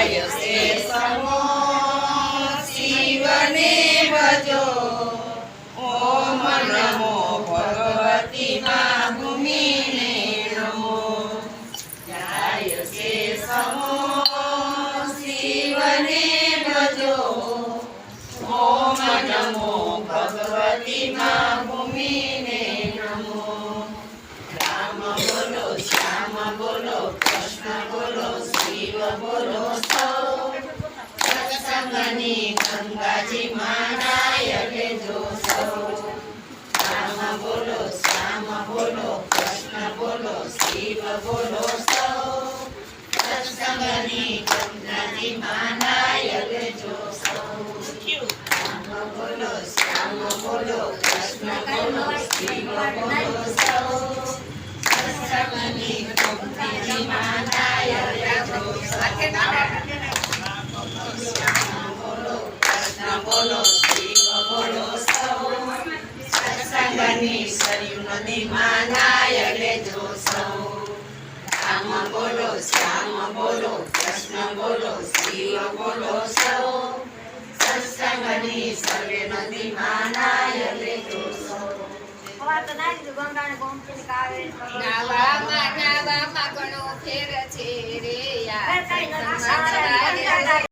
જાય છે સમો શિવને ભજો ઓમ નમો ભગવતી મા ભૂમિને નમો જાય છે સમો શિવને ભજો ઓમ નમો ભગવતી મા ભૂમિને નમો રામ બોલો શ્યામ બોલો કૃષ્ણ બોલો શિવ બોલો સૌ સત્સંગની ગંગાજી માનાય લેજો સૌ રામ બોલો શ્યામ બોલો કૃષ્ણ બોલો શિવ બોલો સૌ સત્સંગની ગંગાજી માનાય લેજો સૌ રામ બોલો શ્યામ બોલો કૃષ્ણ બોલો શિવ બોલો સૌ સત્સંગની ગંગાજી માનાય લેજો બોલો શિવ બોલો સૌ સત્સંગની સરયુ નદી માનાય લેજો સૌ રામ બોલો શ્યામ બોલો કૃષ્ણ બોલો શિવ બોલો સૌ સત્સંગની સર્વે નદી માનાય લેજો સૌ નાવામાં ઘણો ફેર છે રે યાર